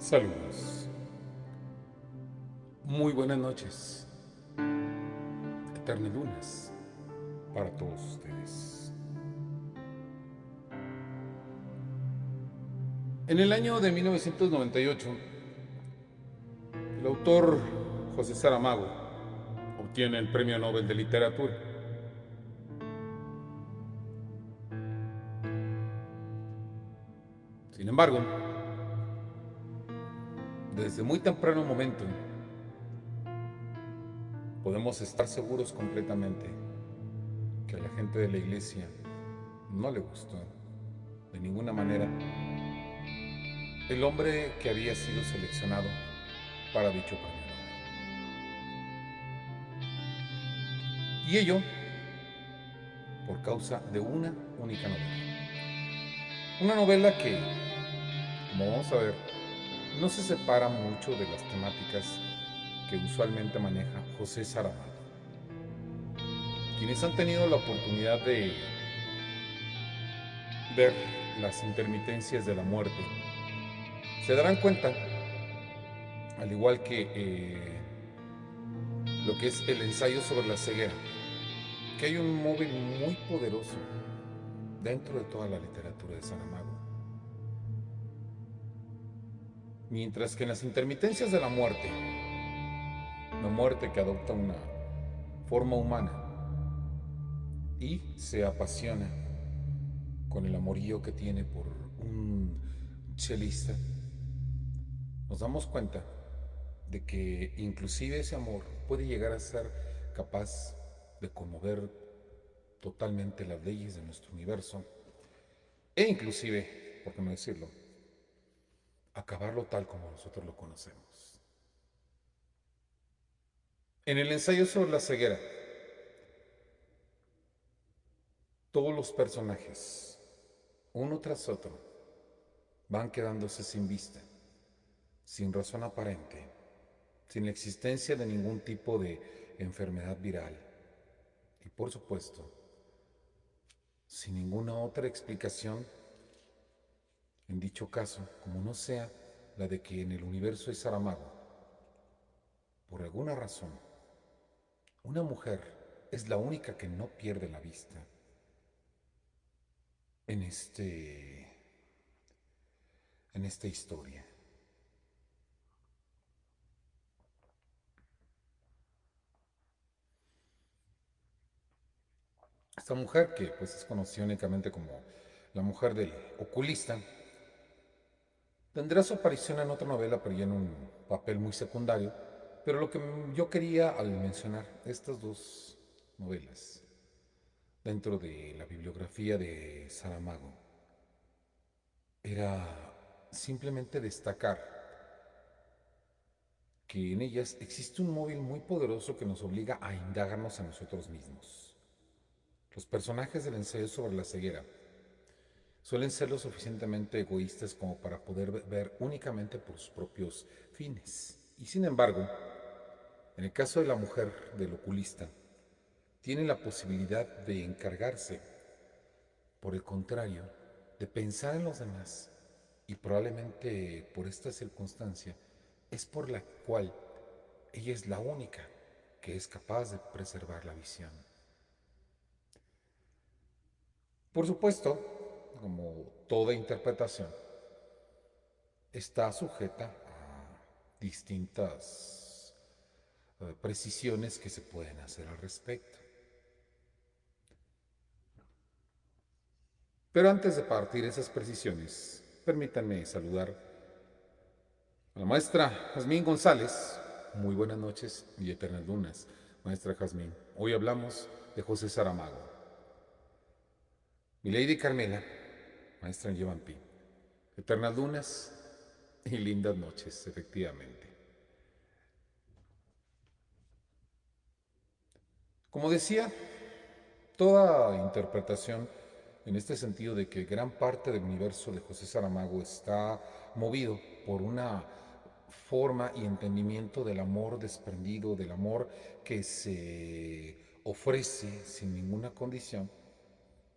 Saludos. Muy buenas noches. Eternas lunas para todos ustedes. En el año de 1998, el autor José Saramago obtiene el Premio Nobel de Literatura. Sin embargo, desde muy temprano momento, podemos estar seguros completamente que a la gente de la iglesia no le gustó de ninguna manera el hombre que había sido seleccionado para dicho premio Nobel. Y ello por causa de una única novela. Una novela que, como vamos a ver, no se separa mucho de las temáticas que usualmente maneja José Saramago. Quienes han tenido la oportunidad de ver las intermitencias de la muerte se darán cuenta, al igual que lo que es el ensayo sobre la ceguera, que hay un móvil muy poderoso dentro de toda la literatura de Saramago. Mientras que en las intermitencias de la muerte que adopta una forma humana y se apasiona con el amorío que tiene por un chelista, nos damos cuenta de que inclusive ese amor puede llegar a ser capaz de conmover totalmente las leyes de nuestro universo e inclusive, por qué no decirlo, acabarlo tal como nosotros lo conocemos. En el ensayo sobre la ceguera, todos los personajes, uno tras otro, van quedándose sin vista, sin razón aparente, sin la existencia de ningún tipo de enfermedad viral y, por supuesto, sin ninguna otra explicación en dicho caso, como no sea la de que en el universo de Saramago, por alguna razón, una mujer es la única que no pierde la vista en en esta historia. Esta mujer, que pues es conocida únicamente como la mujer del oculista, tendrá su aparición en otra novela, pero ya en un papel muy secundario. Pero lo que yo quería al mencionar estas dos novelas dentro de la bibliografía de Saramago era simplemente destacar que en ellas existe un móvil muy poderoso que nos obliga a indagarnos a nosotros mismos. Los personajes del ensayo sobre la ceguera suelen ser lo suficientemente egoístas como para poder ver únicamente por sus propios fines. Y sin embargo, en el caso de la mujer del oculista, tiene la posibilidad de encargarse, por el contrario, de pensar en los demás. Y probablemente por esta circunstancia es por la cual ella es la única que es capaz de preservar la visión. Por supuesto, como toda interpretación, está sujeta a distintas precisiones que se pueden hacer al respecto. Pero antes de partir esas precisiones, permítanme saludar a la maestra Jazmín González. Muy buenas noches y eternas lunas, maestra Jazmín. Hoy hablamos de José Saramago. Mi Lady Carmela, maestra Yevampi. Eternas lunas y lindas noches, efectivamente. Como decía, toda interpretación en este sentido de que gran parte del universo de José Saramago está movido por una forma y entendimiento del amor desprendido, del amor que se ofrece sin ninguna condición,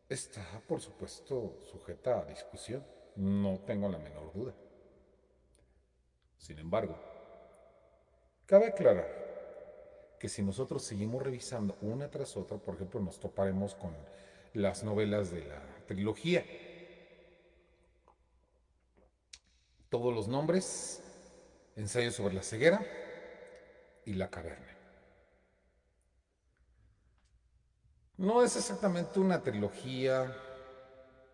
está por supuesto sujeta a discusión, no tengo la menor duda. Sin embargo, cabe aclarar que si nosotros seguimos revisando una tras otra, por ejemplo, nos toparemos con las novelas de la trilogía. Todos los nombres, Ensayo sobre la ceguera y La caverna. No es exactamente una trilogía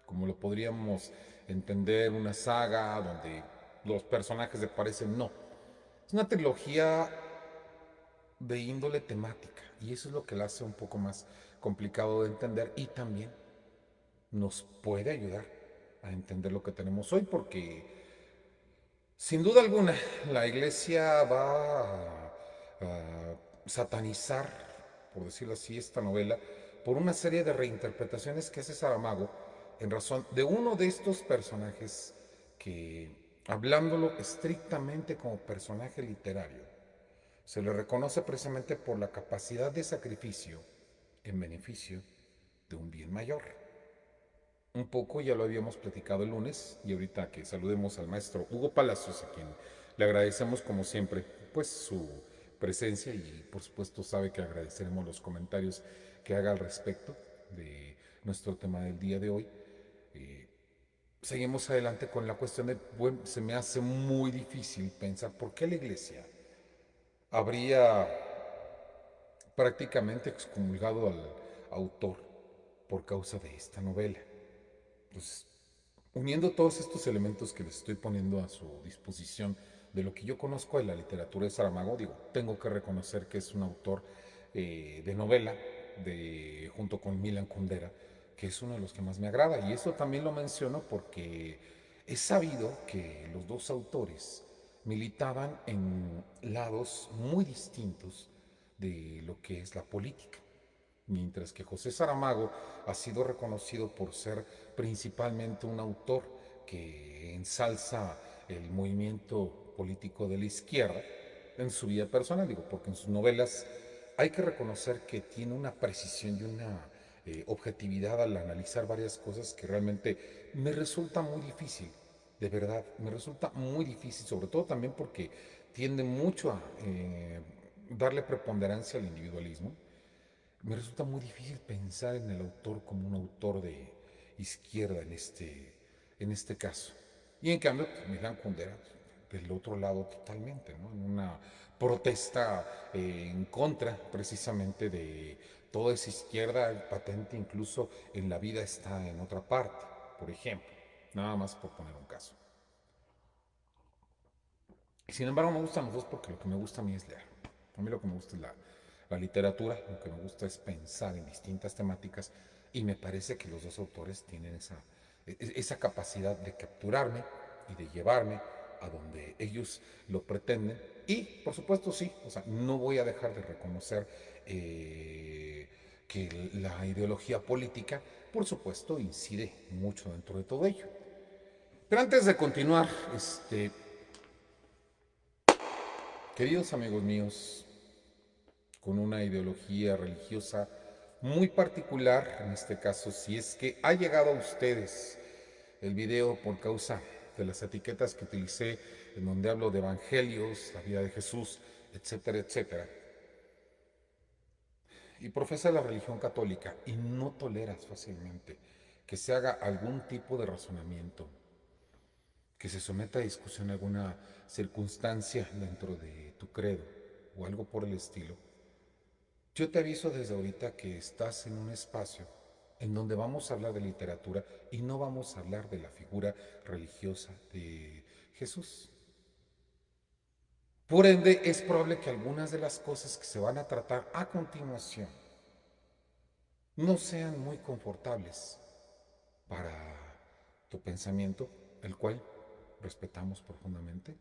como lo podríamos entender, una saga donde los personajes se parecen, no. Es una trilogía de índole temática y eso es lo que la hace un poco más complicado de entender y también nos puede ayudar a entender lo que tenemos hoy porque sin duda alguna la iglesia va a satanizar, por decirlo así, esta novela por una serie de reinterpretaciones que hace Saramago en razón de uno de estos personajes que, hablándolo estrictamente como personaje literario, se le reconoce precisamente por la capacidad de sacrificio en beneficio de un bien mayor. Un poco ya lo habíamos platicado el lunes y ahorita que saludemos al maestro Hugo Palacios, a quien le agradecemos como siempre pues su presencia y por supuesto sabe que agradeceremos los comentarios que haga al respecto de nuestro tema del día de hoy. Eh, Seguimos adelante con la cuestión de, bueno, se me hace muy difícil pensar por qué la iglesia habría prácticamente excomulgado al autor por causa de esta novela. Pues, uniendo todos estos elementos que les estoy poniendo a su disposición de lo que yo conozco de la literatura de Saramago, digo, tengo que reconocer que es un autor de novela, junto con Milan Kundera, que es uno de los que más me agrada. Y eso también lo menciono porque es sabido que los dos autores militaban en lados muy distintos de lo que es la política. Mientras que José Saramago ha sido reconocido por ser principalmente un autor que ensalza el movimiento político de la izquierda en su vida personal, digo, porque en sus novelas hay que reconocer que tiene una precisión y una objetividad al analizar varias cosas que realmente me resulta muy difícil, de verdad, me resulta muy difícil, sobre todo también porque tiende mucho a darle preponderancia al individualismo. Me resulta muy difícil pensar en el autor como un autor de izquierda en este caso. Y en cambio, pues, Milán Kundera del otro lado totalmente, ¿no? En una protesta en contra precisamente de toda esa izquierda patente, incluso en la vida está en otra parte, por ejemplo, nada más por poner un caso. Y sin embargo me gustan los dos porque lo que me gusta a mí es leer. A mí lo que me gusta es la literatura, lo que me gusta es pensar en distintas temáticas y me parece que los dos autores tienen esa capacidad de capturarme y de llevarme a donde ellos lo pretenden. Y por supuesto sí, o sea, no voy a dejar de reconocer que la ideología política, por supuesto, incide mucho dentro de todo ello. Pero antes de continuar, queridos amigos míos, con una ideología religiosa muy particular, en este caso, si es que ha llegado a ustedes el video por causa de las etiquetas que utilicé, en donde hablo de evangelios, la vida de Jesús, etcétera, etcétera, y profesa la religión católica y no toleras fácilmente que se haga algún tipo de razonamiento, que se someta a discusión alguna circunstancia dentro de tu credo o algo por el estilo, yo te aviso desde ahorita que estás en un espacio en donde vamos a hablar de literatura y no vamos a hablar de la figura religiosa de Jesús. Por ende, es probable que algunas de las cosas que se van a tratar a continuación no sean muy confortables para tu pensamiento, el cual respetamos profundamente,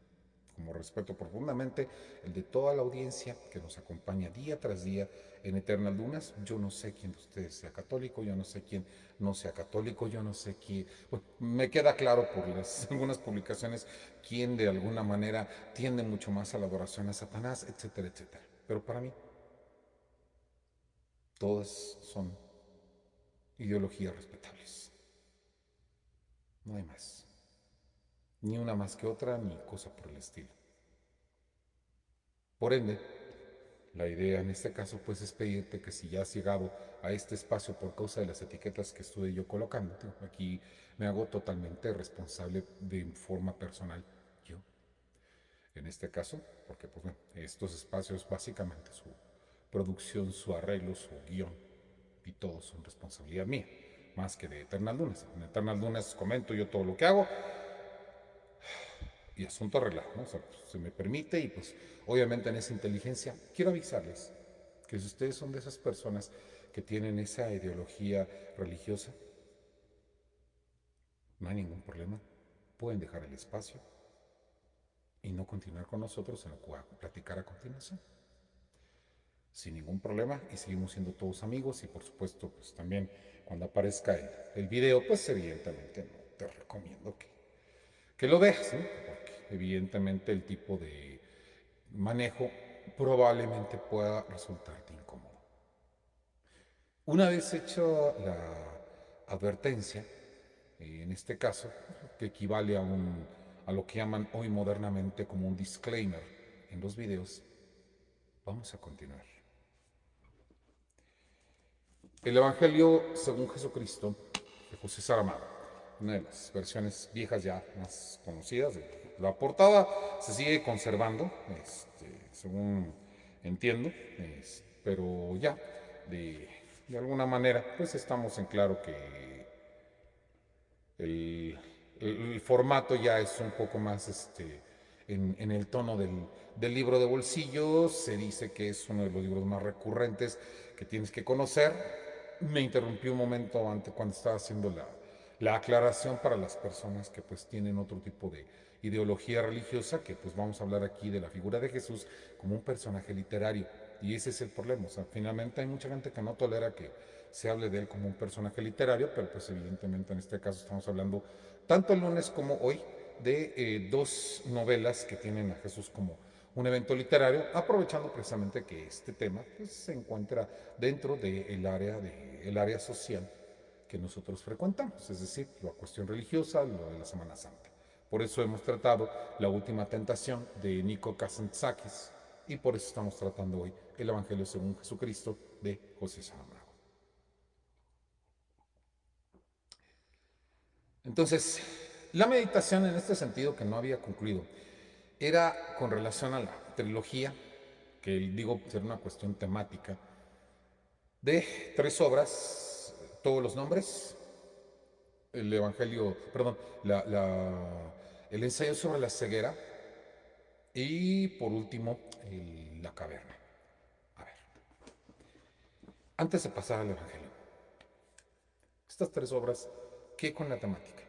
como respeto profundamente el de toda la audiencia que nos acompaña día tras día en Eternal Dunas. Yo no sé quién de ustedes sea católico, yo no sé quién no sea católico, yo no sé quién, bueno, me queda claro por algunas publicaciones quién de alguna manera tiende mucho más a la adoración a Satanás, etcétera, etcétera. Pero para mí, todas son ideologías respetables. No hay más. Ni una más que otra, ni cosa por el estilo. Por ende, la idea en este caso pues es pedirte que si ya has llegado a este espacio por causa de las etiquetas que estuve yo colocando, aquí me hago totalmente responsable de forma personal yo, en este caso, porque pues bueno, estos espacios básicamente su producción, su arreglo, su guión y todo son responsabilidad mía, más que de Eternal Lunas. En Eternal Lunas comento yo todo lo que hago y asunto arreglado, ¿no? O sea, pues, se me permite y pues obviamente en esa inteligencia quiero avisarles que si ustedes son de esas personas que tienen esa ideología religiosa, no hay ningún problema, pueden dejar el espacio y no continuar con nosotros en lo que voy a platicar a continuación. Sin ningún problema y seguimos siendo todos amigos y por supuesto pues también cuando aparezca el video pues evidentemente no te recomiendo que lo veas, ¿no? Porque evidentemente el tipo de manejo probablemente pueda resultarte incómodo. Una vez hecha la advertencia, en este caso, que equivale a lo que llaman hoy modernamente como un disclaimer en los videos, vamos a continuar. El Evangelio según Jesucristo de José Saramago, una de las versiones viejas ya más conocidas. La portada se sigue conservando, según entiendo, pero ya de alguna manera pues estamos en claro que el, el formato ya es un poco más en el tono del libro de bolsillo. Se dice que es uno de los libros más recurrentes que tienes que conocer. Me interrumpí un momento antes cuando estaba haciendo la aclaración para las personas que pues tienen otro tipo de ideología religiosa, que pues vamos a hablar aquí de la figura de Jesús como un personaje literario. Y ese es el problema. O sea, finalmente hay mucha gente que no tolera que se hable de él como un personaje literario, pero pues evidentemente en este caso estamos hablando tanto el lunes como hoy de dos novelas que tienen a Jesús como un evento literario, aprovechando precisamente que este tema pues, se encuentra dentro del área social que nosotros frecuentamos, es decir, la cuestión religiosa, lo de la Semana Santa. Por eso hemos tratado la última tentación de Nico Kazantzakis y por eso estamos tratando hoy el Evangelio según Jesucristo de José Saramago. Entonces, la meditación en este sentido que no había concluido era con relación a la trilogía, que digo ser una cuestión temática, de tres obras, todos los nombres, el Evangelio, perdón, el ensayo sobre la ceguera y por último la caverna. A ver, antes de pasar al Evangelio, estas tres obras, ¿qué con la temática?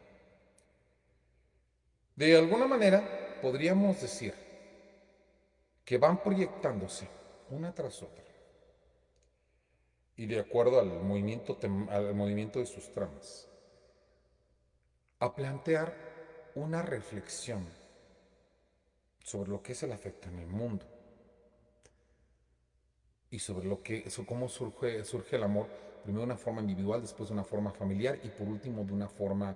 De alguna manera podríamos decir que van proyectándose una tras otra y de acuerdo al movimiento de sus tramas, a plantear una reflexión sobre lo que es el afecto en el mundo y sobre cómo surge el amor, primero de una forma individual, después de una forma familiar y por último de una forma,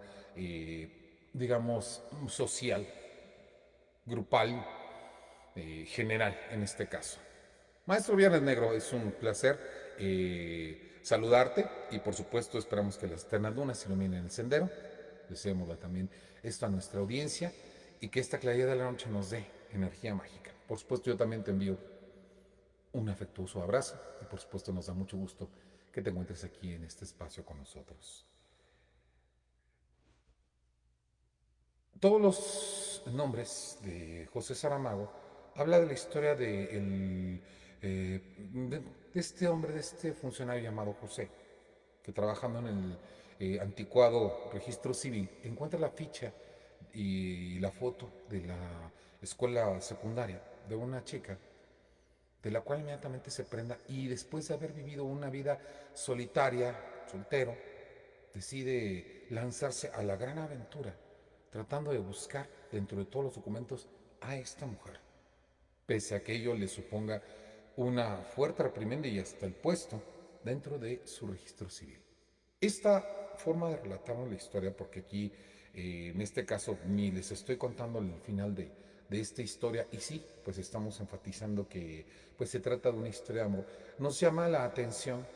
digamos, social, grupal, general en este caso. Maestro Viernes Negro, es un placer saludarte y por supuesto esperamos que las eternas lunas iluminen el sendero. Deseémosle también esto a nuestra audiencia y que esta claridad de la noche nos dé energía mágica. Por supuesto yo también te envío un afectuoso abrazo y por supuesto nos da mucho gusto que te encuentres aquí en este espacio con nosotros. Todos los nombres de José Saramago habla de la historia de este hombre, de este funcionario llamado José, que trabajando en el anticuado registro civil encuentra la ficha y la foto de la escuela secundaria de una chica de la cual inmediatamente se prenda y después de haber vivido una vida solitaria, soltero, decide lanzarse a la gran aventura, tratando de buscar dentro de todos los documentos a esta mujer, pese a que ello le suponga una fuerte reprimenda y hasta el puesto dentro de su registro civil. Esta forma de relatarnos la historia, porque aquí en este caso ni les estoy contando el final de esta historia. Y sí, pues estamos enfatizando que pues se trata de una historia de amor. Nos llama la atención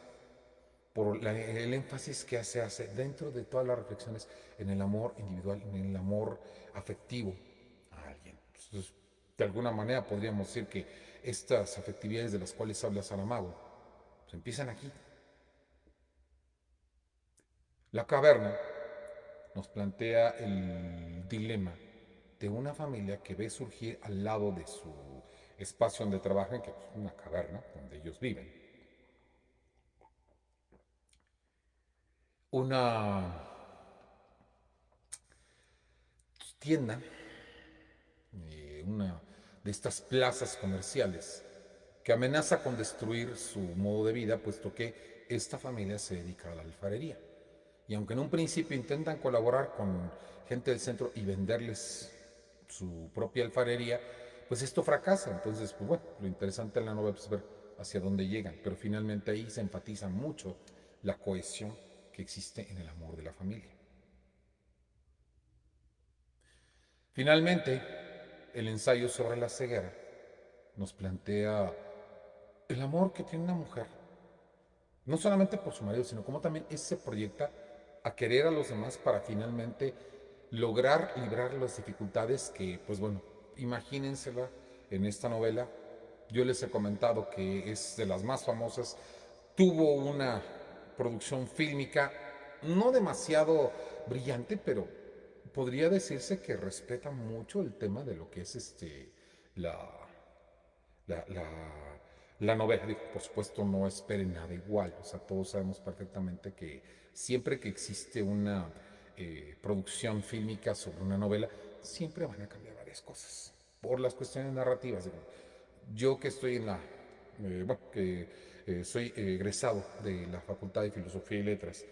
por el énfasis que hace dentro de todas las reflexiones en el amor individual, en el amor afectivo a alguien. Entonces, de alguna manera podríamos decir que estas afectividades de las cuales habla Saramago pues empiezan aquí. La caverna nos plantea el dilema de una familia que ve surgir al lado de su espacio donde trabajan, que es una caverna donde ellos viven, una tienda, una de estas plazas comerciales que amenaza con destruir su modo de vida, puesto que esta familia se dedica a la alfarería. Y aunque en un principio intentan colaborar con gente del centro y venderles su propia alfarería, pues esto fracasa. Entonces, pues bueno, lo interesante en la novela es ver hacia dónde llegan, pero finalmente ahí se enfatiza mucho la cohesión que existe en el amor de la familia. Finalmente, el ensayo sobre la ceguera nos plantea el amor que tiene una mujer, no solamente por su marido, sino como también se proyecta a querer a los demás para finalmente lograr librar las dificultades que, pues bueno, imagínensela en esta novela. Yo les he comentado que es de las más famosas, tuvo una producción fílmica no demasiado brillante, pero podría decirse que respeta mucho el tema de lo que es la, la, la, la novela. Digo, por supuesto, no esperen nada igual. O sea, todos sabemos perfectamente que siempre que existe una producción fílmica sobre una novela, siempre van a cambiar varias cosas por las cuestiones narrativas. Digo, yo que estoy en la, bueno, que soy egresado de la Facultad de Filosofía y Letras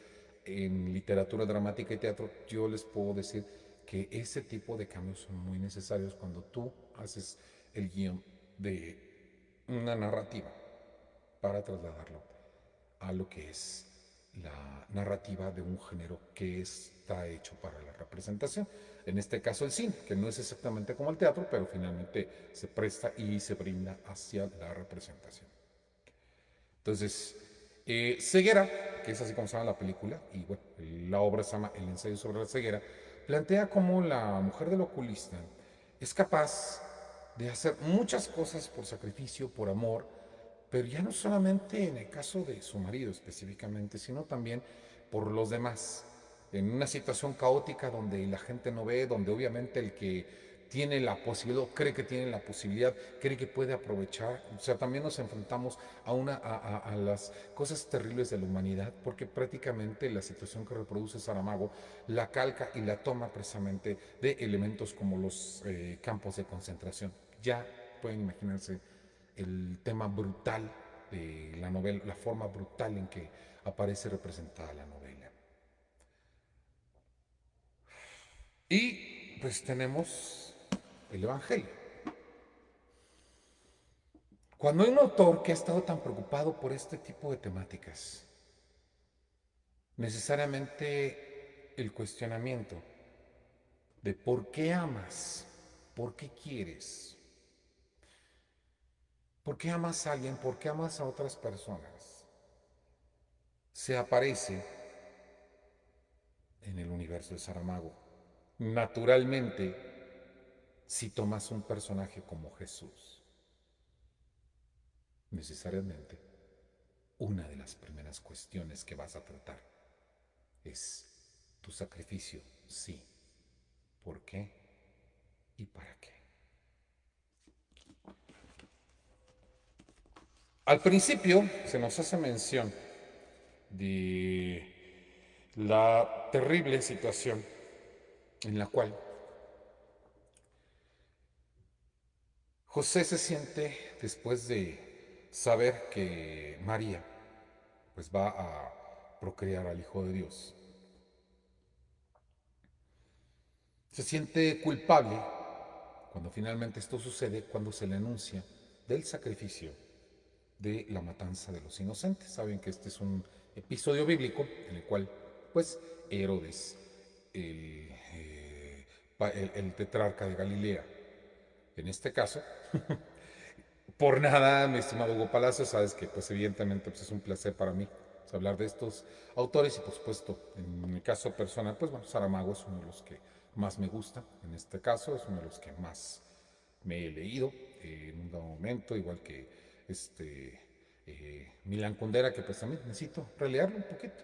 en literatura dramática y teatro, yo les puedo decir que ese tipo de cambios son muy necesarios cuando tú haces el guión de una narrativa para trasladarlo a lo que es la narrativa de un género que está hecho para la representación. En este caso el cine, que no es exactamente como el teatro, pero finalmente se presta y se brinda hacia la representación. Entonces, Ceguera, que es así como se llama la película, y bueno, la obra se llama El ensayo sobre la ceguera, plantea cómo la mujer del oculista es capaz de hacer muchas cosas por sacrificio, por amor, pero ya no solamente en el caso de su marido específicamente, sino también por los demás. En una situación caótica donde la gente no ve, donde obviamente el que tiene la posibilidad, cree que tiene la posibilidad, cree que puede aprovechar. O sea, también nos enfrentamos a las cosas terribles de la humanidad, porque prácticamente la situación que reproduce Saramago la calca y la toma precisamente de elementos como los campos de concentración. Ya pueden imaginarse el tema brutal de la novela, la forma brutal en que aparece representada la novela. Y pues tenemos el Evangelio. Cuando hay un autor que ha estado tan preocupado por este tipo de temáticas, necesariamente el cuestionamiento de por qué amas, por qué quieres, por qué amas a alguien, por qué amas a otras personas, se aparece en el universo de Saramago. Naturalmente, si tomas un personaje como Jesús, necesariamente una de las primeras cuestiones que vas a tratar es tu sacrificio, sí. ¿Por qué? ¿Y para qué? Al principio se nos hace mención de la terrible situación en la cual José se siente después de saber que María pues va a procrear al Hijo de Dios. Se siente culpable cuando finalmente esto sucede, cuando se le anuncia del sacrificio de la matanza de los inocentes. Saben que este es un episodio bíblico en el cual, pues, Herodes, el tetrarca de Galilea, En este caso, por nada, mi estimado Hugo Palacio, sabes que pues evidentemente pues, es un placer para mí pues, hablar de estos autores y por supuesto, en mi caso personal, pues bueno, Saramago es uno de los que más me gusta, en este caso es uno de los que más me he leído en un dado momento, igual que Milan Kundera, que pues también necesito releerlo un poquito.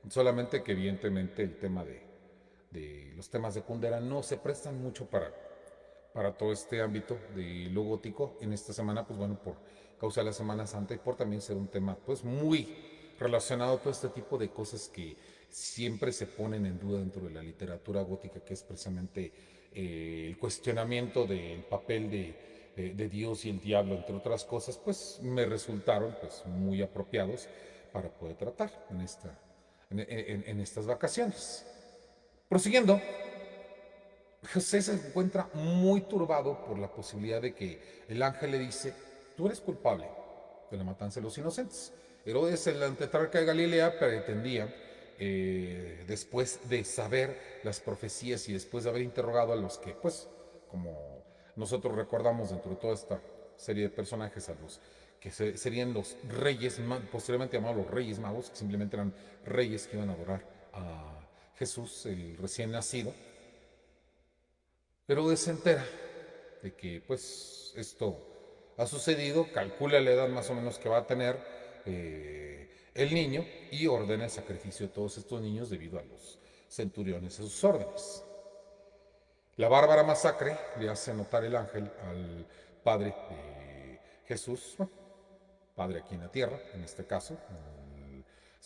Solamente que evidentemente el tema de los temas de Kundera no se prestan mucho para todo este ámbito de lo gótico en esta semana, pues bueno, por causa de la Semana Santa y por también ser un tema pues muy relacionado a todo este tipo de cosas que siempre se ponen en duda dentro de la literatura gótica, que es precisamente el cuestionamiento del papel de Dios y el diablo, entre otras cosas, pues me resultaron pues muy apropiados para poder tratar en estas vacaciones. Prosiguiendo, José se encuentra muy turbado por la posibilidad de que el ángel le dice, tú eres culpable de la matanza de los inocentes. Herodes, el tetrarca de Galilea, pretendía, después de saber las profecías y después de haber interrogado a los que, pues, como nosotros recordamos dentro de toda esta serie de personajes, a los que serían los reyes, posteriormente llamados los reyes magos, que simplemente eran reyes que iban a adorar a Jesús, el recién nacido, pero se entera de que pues esto ha sucedido, calcula la edad más o menos que va a tener el niño y ordena el sacrificio de todos estos niños debido a los centuriones a sus órdenes. La bárbara masacre le hace notar el ángel al padre de Jesús, bueno, padre aquí en la tierra, en este caso,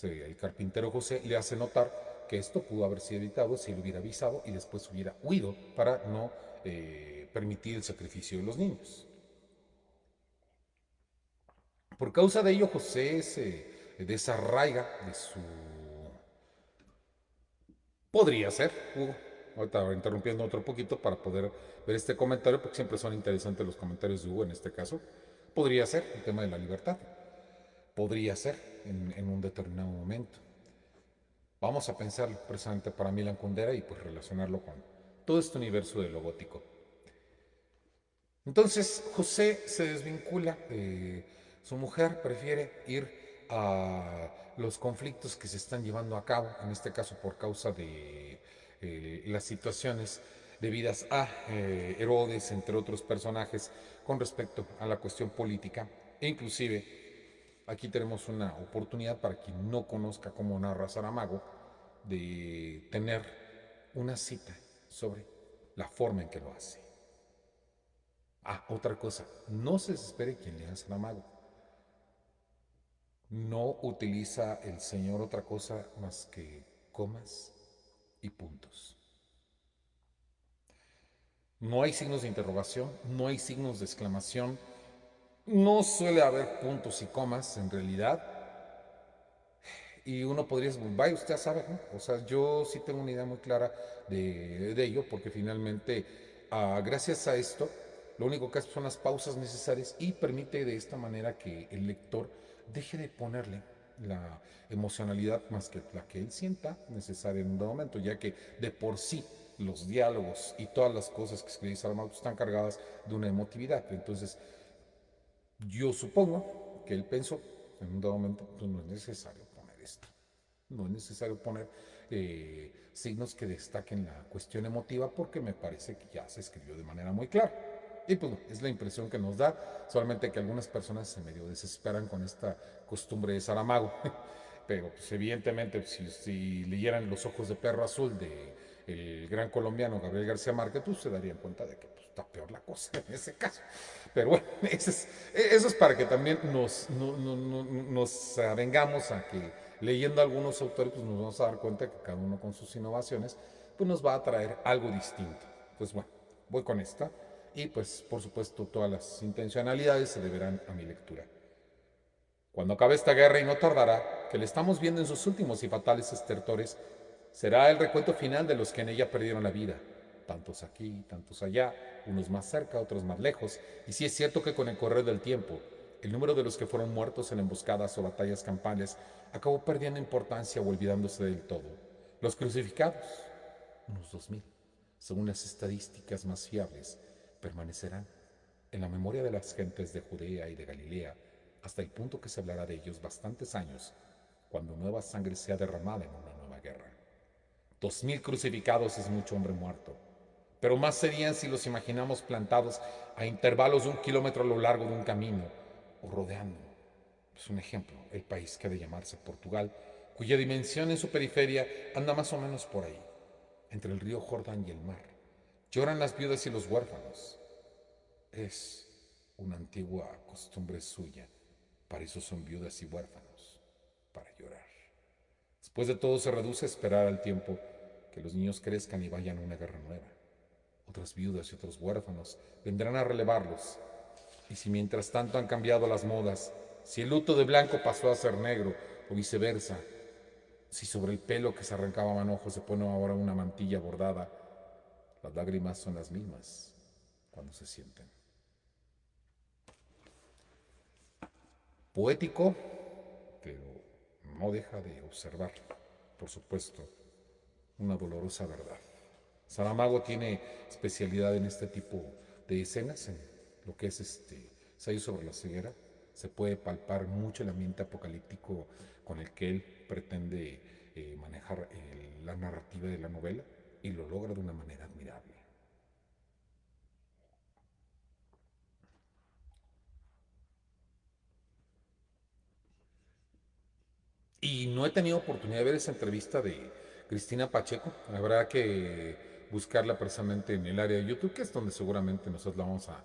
el carpintero José le hace notar que esto pudo haber sido evitado si él hubiera avisado y después hubiera huido para no permitir el sacrificio de los niños. Por causa de ello, José se desarraiga de su... Podría ser, Hugo. Ahorita interrumpiendo otro poquito para poder ver este comentario, porque siempre son interesantes los comentarios de Hugo en este caso. Podría ser el tema de la libertad. Podría ser en un determinado momento. Vamos a pensarlo precisamente para Milan Kundera y pues relacionarlo con todo este universo de lo gótico. Entonces José se desvincula de su mujer, prefiere ir a los conflictos que se están llevando a cabo, en este caso por causa de las situaciones debidas a Herodes, entre otros personajes, con respecto a la cuestión política. E inclusive aquí tenemos una oportunidad para quien no conozca cómo narra Saramago, de tener una cita sobre la forma en que lo hace. Ah, otra cosa, no se desespere quien lea Saramago. No utiliza el Señor otra cosa más que comas y puntos. No hay signos de interrogación, no hay signos de exclamación, no suele haber puntos y comas en realidad. Y uno podría decir, vaya usted a saber, ¿no? O sea, yo sí tengo una idea muy clara de ello, porque finalmente, gracias a esto, lo único que hace son las pausas necesarias y permite de esta manera que el lector deje de ponerle la emocionalidad más que la que él sienta necesaria en un momento, ya que de por sí los diálogos y todas las cosas que escribe Saramago están cargadas de una emotividad. Entonces, yo supongo que él pensó en un dado momento, pues no es necesario poner esto. No es necesario poner signos que destaquen la cuestión emotiva porque me parece que ya se escribió de manera muy clara. Y pues es la impresión que nos da, solamente que algunas personas se medio desesperan con esta costumbre de Saramago. Pero pues evidentemente si leyeran Los ojos de perro azul de el gran colombiano Gabriel García Márquez, pues se darían cuenta de que pues, está peor la cosa en ese caso. Pero bueno, eso es para que también nos avengamos a que leyendo a algunos autores, pues nos vamos a dar cuenta que cada uno con sus innovaciones, pues nos va a traer algo distinto. Pues bueno, voy con esta. Y pues por supuesto todas las intencionalidades se deberán a mi lectura. Cuando acabe esta guerra y no tardará, que le estamos viendo en sus últimos y fatales estertores, será el recuento final de los que en ella perdieron la vida, tantos aquí, tantos allá, unos más cerca, otros más lejos, y sí es cierto que con el correr del tiempo, el número de los que fueron muertos en emboscadas o batallas campales acabó perdiendo importancia o olvidándose del todo. Los crucificados, unos 2000, según las estadísticas más fiables, permanecerán en la memoria de las gentes de Judea y de Galilea, hasta el punto que se hablará de ellos bastantes años, cuando nueva sangre sea derramada en una nueva guerra. 2000 crucificados es mucho hombre muerto, pero más serían si los imaginamos plantados a intervalos de 1 kilómetro a lo largo de un camino o rodeando. Es un ejemplo, el país que ha de llamarse Portugal, cuya dimensión en su periferia anda más o menos por ahí, entre el río Jordán y el mar. Lloran las viudas y los huérfanos. Es una antigua costumbre suya. Para eso son viudas y huérfanos, para llorar. Después de todo se reduce a esperar al tiempo que los niños crezcan y vayan a una guerra nueva. Otras viudas y otros huérfanos vendrán a relevarlos. Y si mientras tanto han cambiado las modas, si el luto de blanco pasó a ser negro o viceversa, si sobre el pelo que se arrancaba manojo se pone ahora una mantilla bordada, las lágrimas son las mismas cuando se sienten. Poético, pero no deja de observar, por supuesto, una dolorosa verdad. Saramago tiene especialidad en este tipo de escenas, en lo que es ensayo sobre la ceguera. Se puede palpar mucho el ambiente apocalíptico con el que él pretende manejar la narrativa de la novela y lo logra de una manera admirable. Y no he tenido oportunidad de ver esa entrevista de Cristina Pacheco. Habrá que buscarla precisamente en el área de YouTube, que es donde seguramente nosotros la vamos a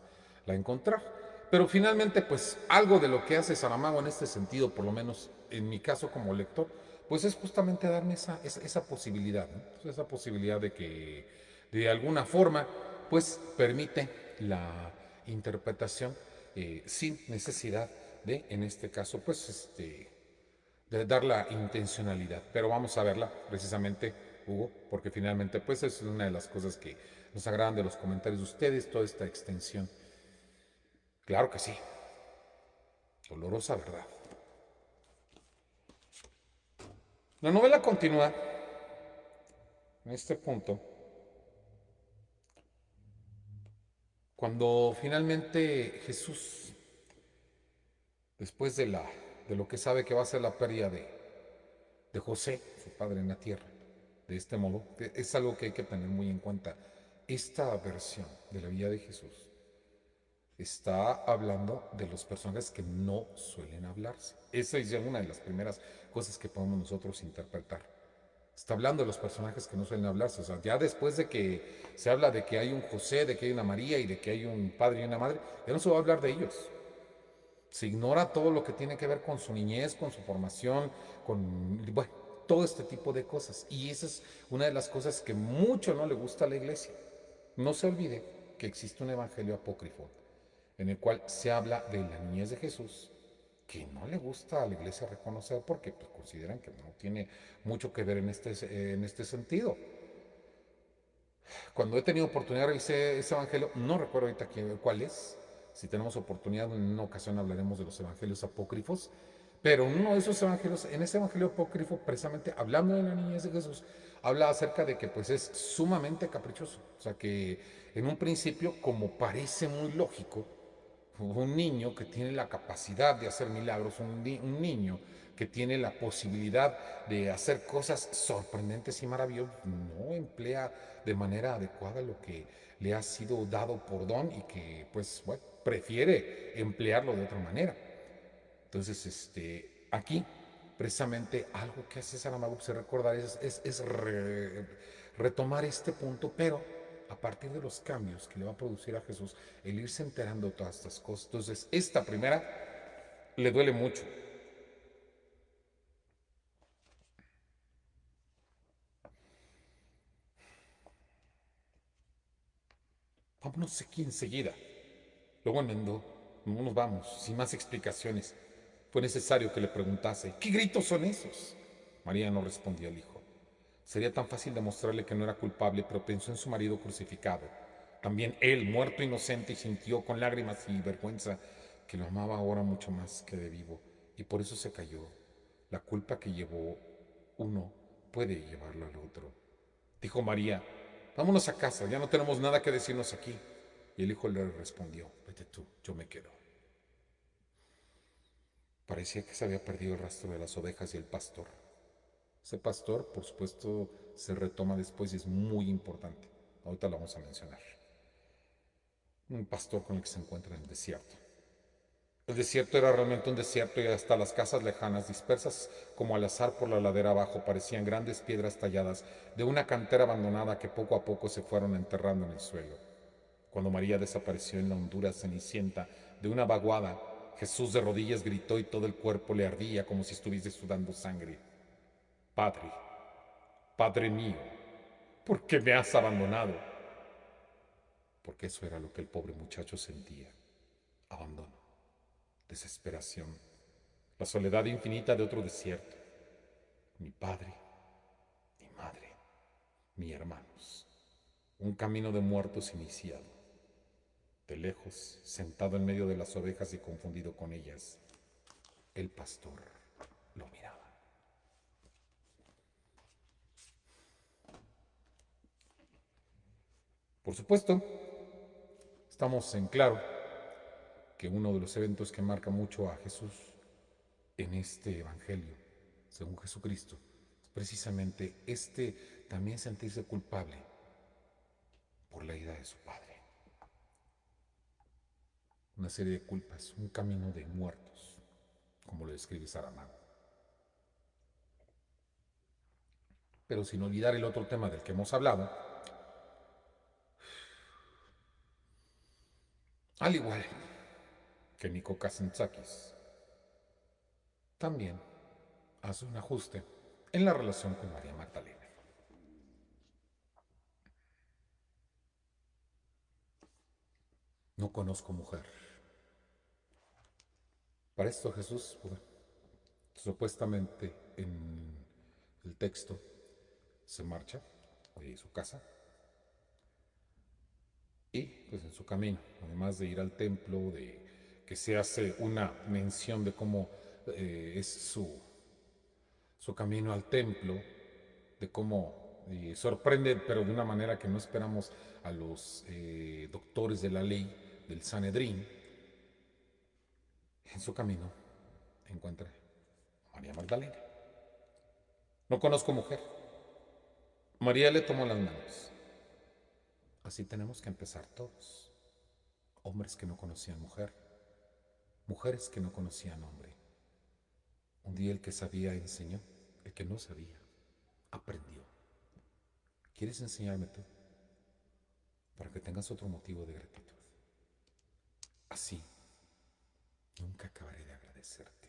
la encontrar. Pero finalmente, pues algo de lo que hace Saramago en este sentido, por lo menos en mi caso como lector, pues es justamente darme esa posibilidad, ¿no? Esa posibilidad de que de alguna forma, pues permite la interpretación sin necesidad de, en este caso, pues de dar la intencionalidad. Pero vamos a verla precisamente, Hugo, porque finalmente pues es una de las cosas que nos agradan de los comentarios de ustedes, toda esta extensión. Claro que sí, dolorosa verdad. La novela continúa en este punto cuando finalmente Jesús, después de lo que sabe que va a ser la pérdida de José, su padre en la tierra, de este modo, es algo que hay que tener muy en cuenta. Esta versión de la vida de Jesús está hablando de los personajes que no suelen hablarse. Esa es ya una de las primeras cosas que podemos nosotros interpretar. Está hablando de los personajes que no suelen hablarse. O sea, ya después de que se habla de que hay un José, de que hay una María y de que hay un padre y una madre, ya no se va a hablar de ellos. Se ignora todo lo que tiene que ver con su niñez, con su formación, con, bueno, todo este tipo de cosas. Y esa es una de las cosas que mucho no le gusta a la iglesia. No se olvide que existe un evangelio apócrifo en el cual se habla de la niñez de Jesús, que no le gusta a la iglesia reconocer porque pues, consideran que no tiene mucho que ver en este sentido. Cuando he tenido oportunidad de revisar ese evangelio, no recuerdo ahorita cuál es. Si tenemos oportunidad, en una ocasión hablaremos de los evangelios apócrifos. Pero en uno de esos evangelios, en ese evangelio apócrifo, precisamente hablando de la niñez de Jesús, habla acerca de que pues es sumamente caprichoso. O sea que en un principio, como parece muy lógico, un niño que tiene la capacidad de hacer milagros, un niño que tiene la posibilidad de hacer cosas sorprendentes y maravillosas, no emplea de manera adecuada lo que le ha sido dado por don y que, pues, bueno, prefiere emplearlo de otra manera. Entonces, aquí, precisamente, algo que hace Saramago es recordar, retomar este punto, pero a partir de los cambios que le va a producir a Jesús, el irse enterando de todas estas cosas. Entonces, esta primera le duele mucho. Vámonos aquí enseguida. Luego enmendó. No nos vamos, sin más explicaciones. Fue necesario que le preguntase, ¿qué gritos son esos? María no respondía al hijo. Sería tan fácil demostrarle que no era culpable, pero pensó en su marido crucificado. También él, muerto inocente, y sintió con lágrimas y vergüenza que lo amaba ahora mucho más que de vivo, y por eso se cayó. La culpa que llevó uno puede llevarla al otro. Dijo María, vámonos a casa, ya no tenemos nada que decirnos aquí. Y el hijo le respondió, vete tú, yo me quedo. Parecía que se había perdido el rastro de las ovejas y el pastor. Ese pastor, por supuesto, se retoma después y es muy importante. Ahorita lo vamos a mencionar. Un pastor con el que se encuentra en el desierto. El desierto era realmente un desierto y hasta las casas lejanas, dispersas como al azar por la ladera abajo, parecían grandes piedras talladas de una cantera abandonada que poco a poco se fueron enterrando en el suelo. Cuando María desapareció en la hondura cenicienta de una vaguada, Jesús de rodillas gritó y todo el cuerpo le ardía como si estuviese sudando sangre. Padre, Padre mío, ¿por qué me has abandonado? Porque eso era lo que el pobre muchacho sentía. Abandono, desesperación, la soledad infinita de otro desierto. Mi padre, mi madre, mis hermanos. Un camino de muertos iniciado. De lejos, sentado en medio de las ovejas y confundido con ellas, el pastor lo miraba. Por supuesto, estamos en claro que uno de los eventos que marca mucho a Jesús en este Evangelio, según Jesucristo, es precisamente también sentirse culpable por la ida de su Padre. Una serie de culpas, un camino de muertos, como lo describe Saramago. Pero sin olvidar el otro tema del que hemos hablado, al igual que Nico Kazantzakis, también hace un ajuste en la relación con María Magdalena. No conozco mujer. Para esto Jesús, bueno, supuestamente en el texto, se marcha de su casa y pues en su camino, además de ir al templo, de que se hace una mención de cómo es su camino al templo, de cómo sorprende, pero de una manera que no esperamos a los doctores de la ley del Sanedrín. En su camino encuentra a María Magdalena. No conozco mujer. María le tomó las manos. Así tenemos que empezar todos. Hombres que no conocían mujer, mujeres que no conocían hombre. Un día el que sabía enseñó, el que no sabía aprendió. ¿Quieres enseñarme tú? Para que tengas otro motivo de gratitud. Así, nunca acabaré de agradecerte.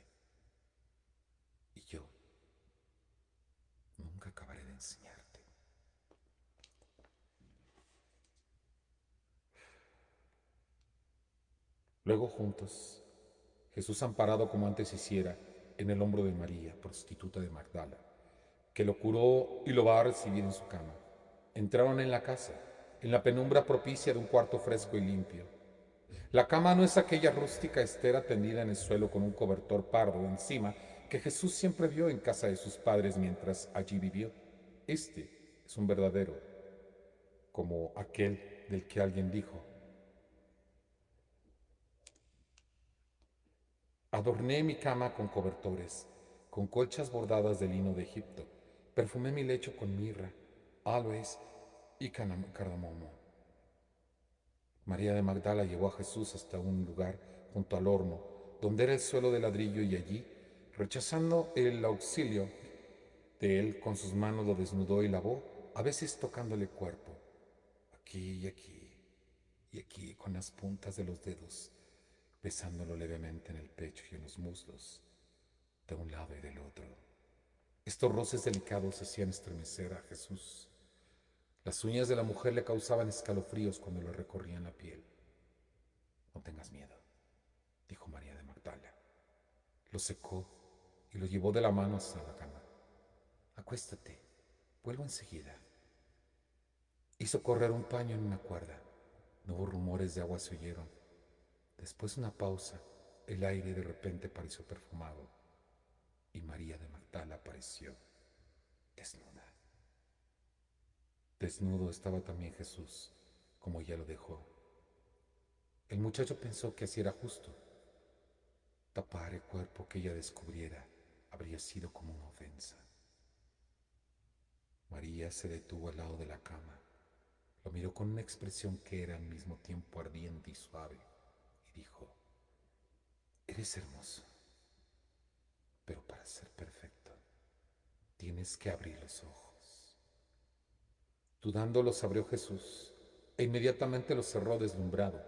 Y yo nunca acabaré de enseñarte. Luego juntos, Jesús amparado como antes hiciera, en el hombro de María, prostituta de Magdala, que lo curó y lo va a recibir en su cama. Entraron en la casa, en la penumbra propicia de un cuarto fresco y limpio. La cama no es aquella rústica estera tendida en el suelo con un cobertor pardo encima que Jesús siempre vio en casa de sus padres mientras allí vivió. Este es un verdadero, como aquel del que alguien dijo: adorné mi cama con cobertores, con colchas bordadas de lino de Egipto, perfumé mi lecho con mirra, aloes y cardamomo. María de Magdala llevó a Jesús hasta un lugar junto al horno, donde era el suelo de ladrillo, y allí, rechazando el auxilio de él, con sus manos lo desnudó y lavó, a veces tocándole el cuerpo, aquí y aquí y aquí, con las puntas de los dedos, besándolo levemente en el pecho y en los muslos, de un lado y del otro. Estos roces delicados hacían estremecer a Jesús. Las uñas de la mujer le causaban escalofríos cuando le recorrían la piel. No tengas miedo, dijo María de Magdala. Lo secó y lo llevó de la mano hasta la cama. Acuéstate, vuelvo enseguida. Hizo correr un paño en una cuerda. Nuevos rumores de agua se oyeron. Después de una pausa, el aire de repente pareció perfumado y María de Magdala apareció desnuda. Desnudo estaba también Jesús, como ella lo dejó. El muchacho pensó que así era justo. Tapar el cuerpo que ella descubriera habría sido como una ofensa. María se detuvo al lado de la cama. Lo miró con una expresión que era al mismo tiempo ardiente y suave y dijo, eres hermoso, pero para ser perfecto tienes que abrir los ojos. Dudando los abrió Jesús e inmediatamente los cerró deslumbrado.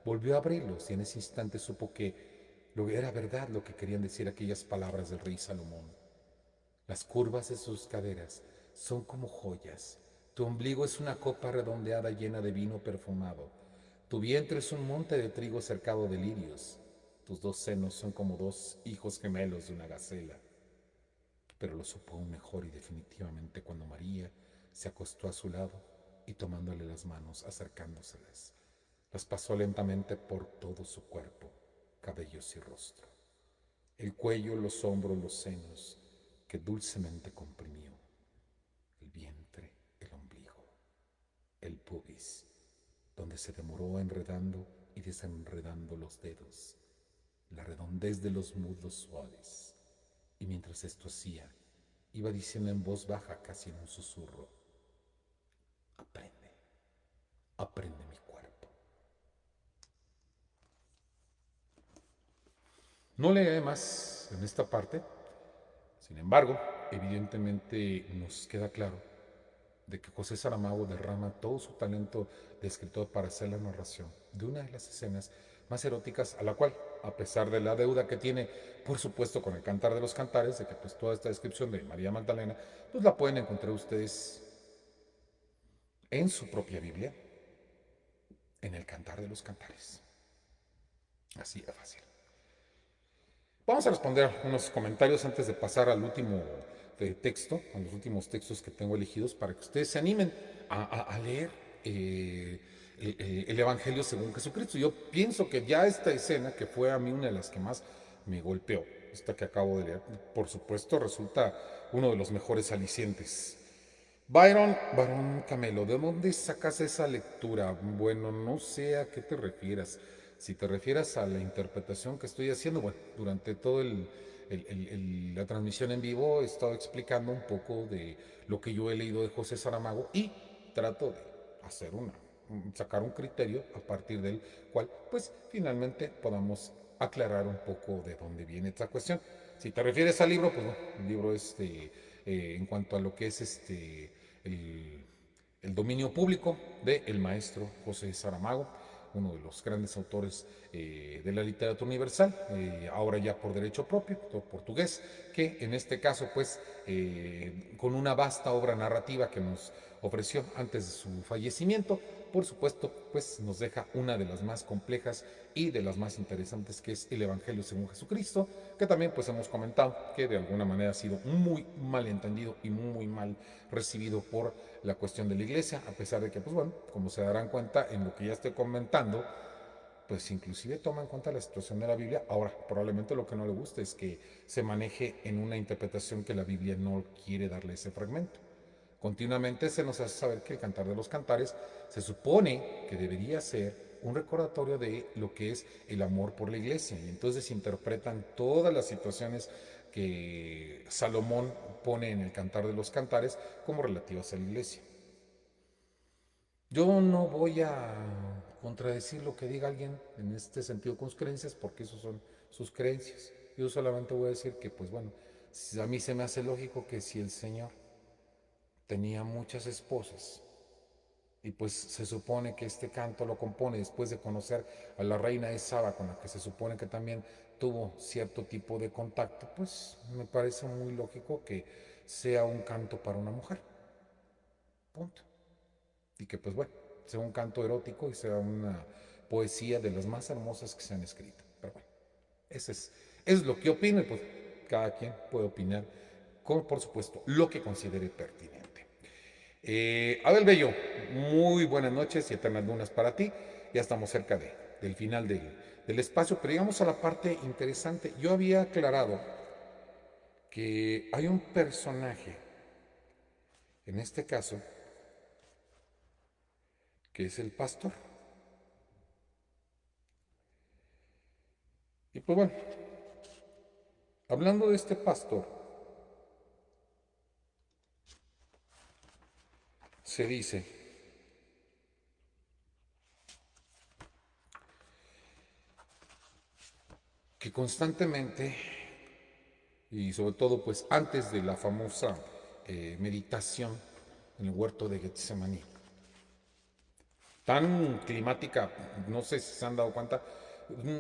Volvió a abrirlos y en ese instante supo que era verdad lo que querían decir aquellas palabras del rey Salomón. Las curvas de sus caderas son como joyas. Tu ombligo es una copa redondeada llena de vino perfumado. Tu vientre es un monte de trigo cercado de lirios. Tus dos senos son como dos hijos gemelos de una gacela. Pero lo supo aún mejor y definitivamente cuando María se acostó a su lado y tomándole las manos, acercándoselas, las pasó lentamente por todo su cuerpo, cabellos y rostro, el cuello, los hombros, los senos, que dulcemente comprimió, el vientre, el ombligo, el pubis, donde se demoró enredando y desenredando los dedos, la redondez de los muslos suaves, y mientras esto hacía, iba diciendo en voz baja, casi en un susurro, aprende, aprende mi cuerpo. No leeré más en esta parte, sin embargo, evidentemente nos queda claro de que José Saramago derrama todo su talento de escritor para hacer la narración de una de las escenas más eróticas a la cual, a pesar de la deuda que tiene, por supuesto, con el Cantar de los Cantares, de que pues toda esta descripción de María Magdalena, pues la pueden encontrar ustedes en su propia Biblia, en el Cantar de los Cantares. Así de fácil. Vamos a responder unos comentarios antes de pasar al último texto, a los últimos textos que tengo elegidos para que ustedes se animen a leer el Evangelio según Jesucristo. Yo pienso que ya esta escena, que fue a mí una de las que más me golpeó, esta que acabo de leer, por supuesto resulta uno de los mejores alicientes. Byron Barón Camelo, ¿de dónde sacas esa lectura? Bueno, no sé a qué te refieras. Si te refieres a la interpretación que estoy haciendo, bueno, durante todo la transmisión en vivo he estado explicando un poco de lo que yo he leído de José Saramago y trato de hacer sacar un criterio a partir del cual, pues, finalmente podamos aclarar un poco de dónde viene esta cuestión. Si te refieres al libro, pues bueno, el libro en cuanto a lo que es el, el dominio público del maestro José Saramago, uno de los grandes autores de la literatura universal, ahora ya por derecho propio, por portugués, que en este caso, pues, con una vasta obra narrativa que nos ofreció antes de su fallecimiento, por supuesto, pues nos deja una de las más complejas y de las más interesantes, que es el Evangelio según Jesucristo, que también pues hemos comentado que de alguna manera ha sido muy mal entendido y muy mal recibido por la cuestión de la iglesia, a pesar de que, pues bueno, como se darán cuenta en lo que ya estoy comentando, pues inclusive toma en cuenta la situación de la Biblia. Ahora, probablemente lo que no le gusta es que se maneje en una interpretación que la Biblia no quiere darle ese fragmento. Continuamente se nos hace saber que el Cantar de los Cantares se supone que debería ser un recordatorio de lo que es el amor por la iglesia. Y entonces interpretan todas las situaciones que Salomón pone en el Cantar de los Cantares como relativas a la iglesia. Yo no voy a contradecir lo que diga alguien en este sentido con sus creencias, porque eso son sus creencias. Yo solamente voy a decir que, pues bueno, a mí se me hace lógico que si el Señor tenía muchas esposas y pues se supone que este canto lo compone después de conocer a la reina de Saba, con la que se supone que también tuvo cierto tipo de contacto, pues me parece muy lógico que sea un canto para una mujer. Punto. Y que pues bueno, sea un canto erótico y sea una poesía de las más hermosas que se han escrito. Pero bueno, es lo que opino y pues cada quien puede opinar con, por supuesto, lo que considere pertinente. Abel Bello, muy buenas noches y eternas lunas para ti. Ya estamos cerca del final del espacio, pero llegamos a la parte interesante. Yo había aclarado que hay un personaje, en este caso, que es el pastor. Y pues bueno, hablando de este pastor, se dice que constantemente, y sobre todo pues antes de la famosa meditación en el huerto de Getsemaní, tan climática, no sé si se han dado cuenta,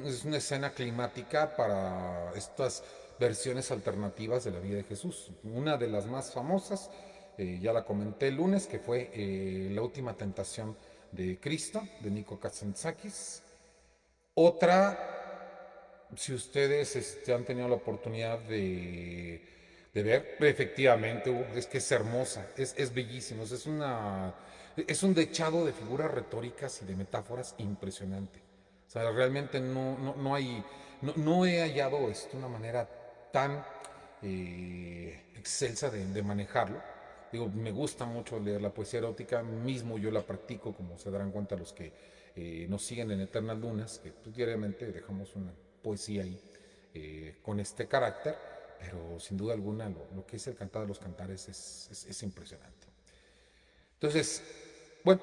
es una escena climática para estas versiones alternativas de la vida de Jesús. Una de las más famosas, ya la comenté el lunes, que fue La última tentación de Cristo, de Nico Kazantzakis. Otra, si ustedes han tenido la oportunidad de ver, efectivamente, es que es hermosa, es bellísimo, es un dechado de figuras retóricas y de metáforas impresionante. O sea, realmente no hay, no he hallado una manera tan excelsa de manejarlo. Digo, me gusta mucho leer la poesía erótica, mismo yo la practico, como se darán cuenta los que nos siguen en Eternas Lunas, que pues, diariamente dejamos una poesía ahí con este carácter, pero sin duda alguna lo que es el Cantar de los Cantares es impresionante. Entonces, bueno,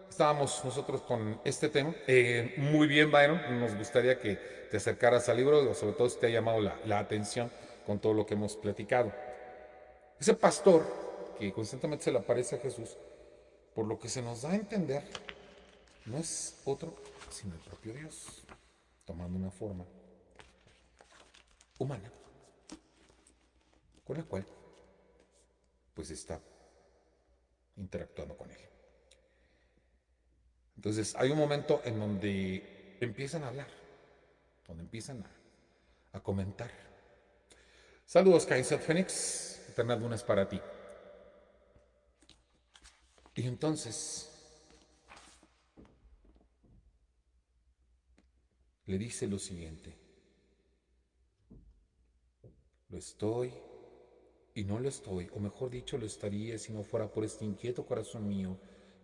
estábamos nosotros con este tema. Muy bien, Byron, nos gustaría que te acercaras al libro, sobre todo si te ha llamado la atención con todo lo que hemos platicado. Ese pastor que constantemente se le aparece a Jesús, por lo que se nos da a entender, no es otro sino el propio Dios, tomando una forma humana, con la cual pues está interactuando con él. Entonces hay un momento en donde empiezan a hablar, donde empiezan a comentar. Saludos, Kaiser Phoenix, eternas lunas para ti. Y entonces le dice lo siguiente: lo estoy y no lo estoy, o mejor dicho, lo estaría si no fuera por este inquieto corazón mío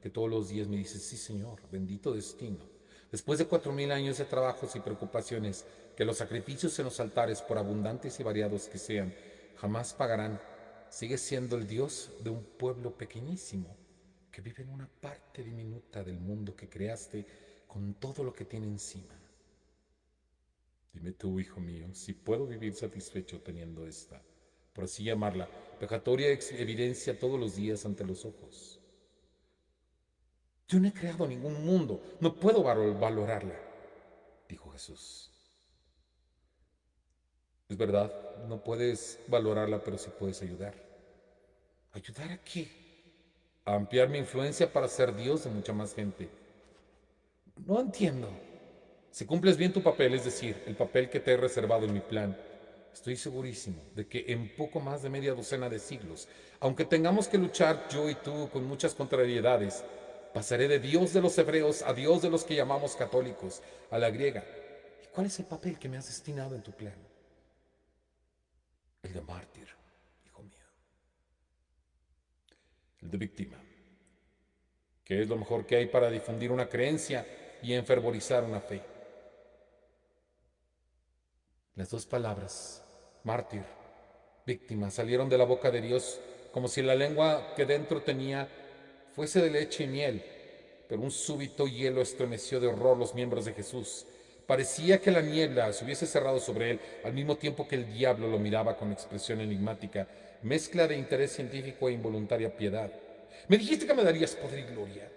que todos los días me dice, sí Señor, bendito destino. Después de 4000 años de trabajos y preocupaciones, que los sacrificios en los altares, por abundantes y variados que sean, jamás pagarán, sigue siendo el Dios de un pueblo pequeñísimo que vive en una parte diminuta del mundo que creaste con todo lo que tiene encima. Dime tú, hijo mío, si puedo vivir satisfecho teniendo esta, por así llamarla, vejatoria evidencia todos los días ante los ojos. Yo no he creado ningún mundo, no puedo valorarla, dijo Jesús. Es verdad, no puedes valorarla, pero sí puedes ayudar. ¿Ayudar a qué? A ampliar mi influencia para ser Dios de mucha más gente. No entiendo. Si cumples bien tu papel, es decir, el papel que te he reservado en mi plan, estoy segurísimo de que en poco más de media docena de siglos, aunque tengamos que luchar yo y tú con muchas contrariedades, pasaré de Dios de los hebreos a Dios de los que llamamos católicos, a la griega. ¿Y cuál es el papel que me has destinado en tu plan? El de mártir, hijo mío. El de víctima, que es lo mejor que hay para difundir una creencia y enfervorizar una fe. Las dos palabras, mártir, víctima, salieron de la boca de Dios como si la lengua que dentro tenía fuese de leche y miel, pero un súbito hielo estremeció de horror los miembros de Jesús. Parecía que la niebla se hubiese cerrado sobre él al mismo tiempo que el diablo lo miraba con expresión enigmática, mezcla de interés científico e involuntaria piedad. Me dijiste que me darías poder y gloria,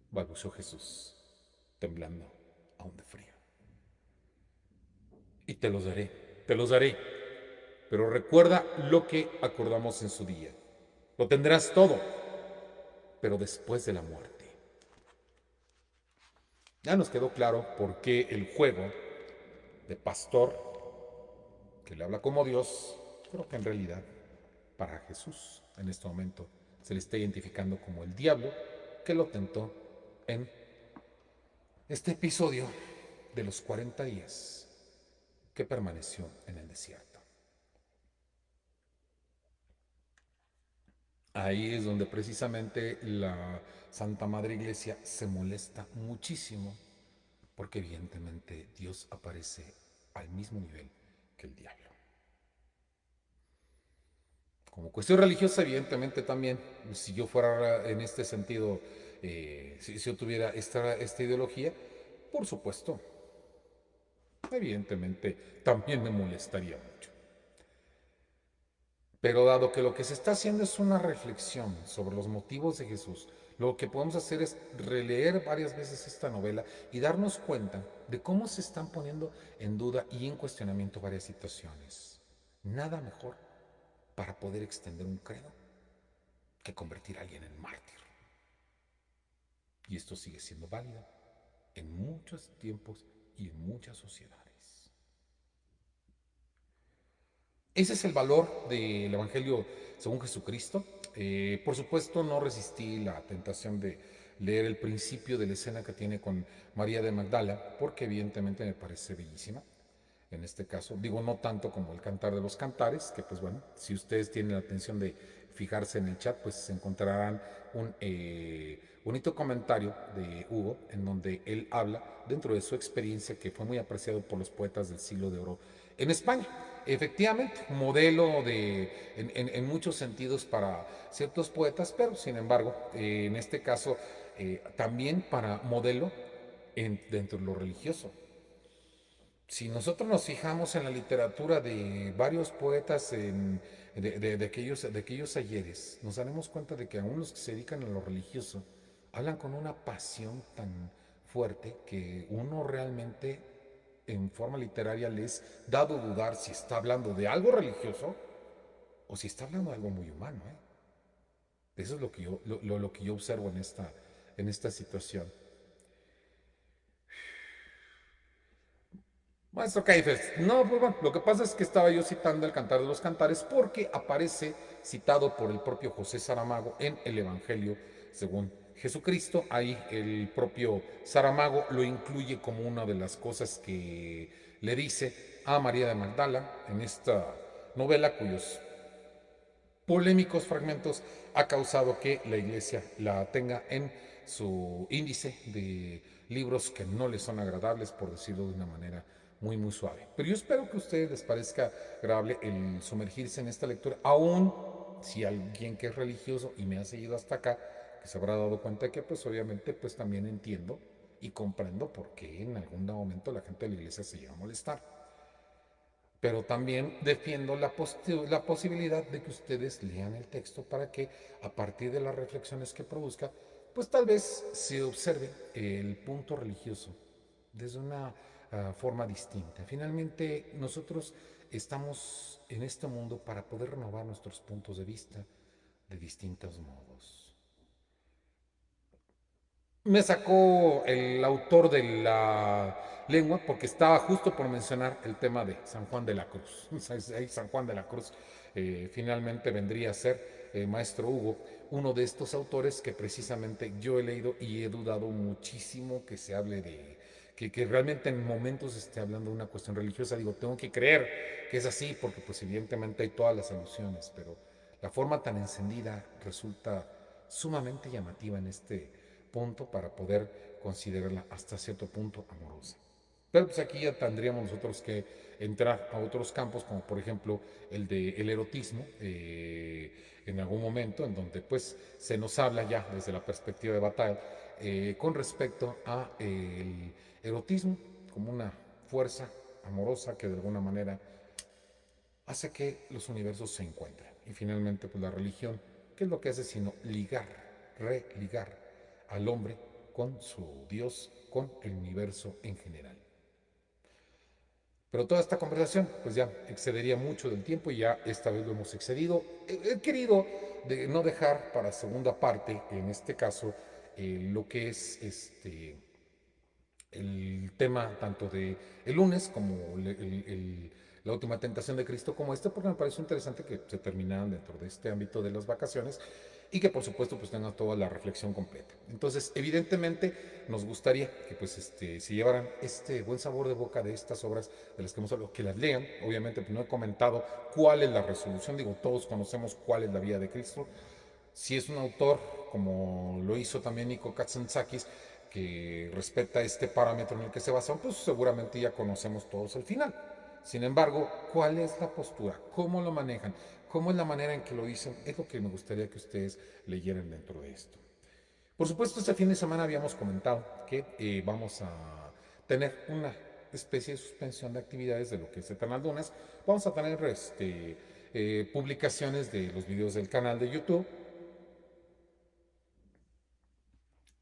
balbuceó Jesús, temblando aún de frío. Y te los daré, pero recuerda lo que acordamos en su día. Lo tendrás todo, pero después de la muerte. Ya nos quedó claro por qué el juego de pastor que le habla como Dios, creo que en realidad para Jesús en este momento se le está identificando como el diablo que lo tentó en este episodio de los 40 días que permaneció en el desierto. Ahí es donde precisamente la Santa Madre Iglesia se molesta muchísimo porque evidentemente Dios aparece al mismo nivel que el diablo. Como cuestión religiosa, evidentemente también, si yo fuera en este sentido, si yo tuviera esta ideología, por supuesto, evidentemente también me molestaría mucho. Pero dado que lo que se está haciendo es una reflexión sobre los motivos de Jesús, lo que podemos hacer es releer varias veces esta novela y darnos cuenta de cómo se están poniendo en duda y en cuestionamiento varias situaciones. Nada mejor para poder extender un credo que convertir a alguien en mártir. Y esto sigue siendo válido en muchos tiempos y en muchas sociedades. Ese es el valor del Evangelio según Jesucristo. Por supuesto, no resistí la tentación de leer el principio de la escena que tiene con María de Magdala, porque evidentemente me parece bellísima. En este caso, digo, no tanto como el Cantar de los Cantares, que pues bueno, si ustedes tienen la atención de fijarse en el chat, pues se encontrarán un bonito comentario de Hugo, en donde él habla dentro de su experiencia que fue muy apreciado por los poetas del siglo de oro en España. Efectivamente, modelo en muchos sentidos para ciertos poetas, pero sin embargo, en este caso, también para modelo dentro de lo religioso. Si nosotros nos fijamos en la literatura de varios poetas de aquellos ayeres, nos daremos cuenta de que aún los que se dedican a lo religioso hablan con una pasión tan fuerte que uno realmente en forma literaria les dado dudar si está hablando de algo religioso o si está hablando de algo muy humano. ¿Eh? Eso es lo que yo observo en esta situación. Maestro Caifes, no, pues bueno, lo que pasa es que estaba yo citando el Cantar de los Cantares porque aparece citado por el propio José Saramago en el Evangelio según Jesucristo. Ahí el propio Saramago lo incluye como una de las cosas que le dice a María de Magdala en esta novela cuyos polémicos fragmentos ha causado que la iglesia la tenga en su índice de libros que no les son agradables, por decirlo de una manera muy suave. Pero yo espero que a ustedes les parezca agradable el sumergirse en esta lectura, aún si alguien que es religioso y me ha seguido hasta acá, que se habrá dado cuenta que pues obviamente pues también entiendo y comprendo por qué en algún momento la gente de la iglesia se llega a molestar. Pero también defiendo la posibilidad de que ustedes lean el texto para que a partir de las reflexiones que produzca, pues tal vez se observe el punto religioso desde una forma distinta. Finalmente, nosotros estamos en este mundo para poder renovar nuestros puntos de vista de distintos modos. Me sacó el autor de la lengua porque estaba justo por mencionar el tema de San Juan de la Cruz. San Juan de la Cruz finalmente vendría a ser, maestro Hugo, uno de estos autores que precisamente yo he leído y he dudado muchísimo que se hable de, que realmente en momentos esté hablando de una cuestión religiosa. Digo, tengo que creer que es así porque pues evidentemente hay todas las alusiones, pero la forma tan encendida resulta sumamente llamativa en este punto para poder considerarla hasta cierto punto amorosa. Pero pues aquí ya tendríamos nosotros que entrar a otros campos, como por ejemplo el del erotismo, en algún momento, en donde pues se nos habla ya desde la perspectiva de Bataille, con respecto a el erotismo como una fuerza amorosa que de alguna manera hace que los universos se encuentren. Y finalmente, pues la religión, ¿qué es lo que hace sino ligar, religar al hombre con su Dios, con el universo en general? Pero toda esta conversación, pues ya excedería mucho del tiempo y ya esta vez lo hemos excedido. He querido no dejar para segunda parte, en este caso, lo que es el tema tanto de el lunes como la última tentación de Cristo como este, porque me pareció interesante que se terminaran dentro de este ámbito de las vacaciones y que por supuesto pues tengan toda la reflexión completa. Entonces, evidentemente nos gustaría que pues se llevaran este buen sabor de boca de estas obras de las que hemos hablado, que las lean. Obviamente pues no he comentado cuál es la resolución, digo, todos conocemos cuál es la vida de Cristo. Si es un autor, como lo hizo también Nico Katsantzakis, que respeta este parámetro en el que se basan, pues seguramente ya conocemos todos el final. Sin embargo, ¿cuál es la postura? ¿Cómo lo manejan? ¿Cómo es la manera en que lo dicen? Es lo que me gustaría que ustedes leyeran dentro de esto. Por supuesto, este fin de semana habíamos comentado que vamos a tener una especie de suspensión de actividades de lo que es Eternal Dunas. Vamos a tener publicaciones de los videos del canal de YouTube.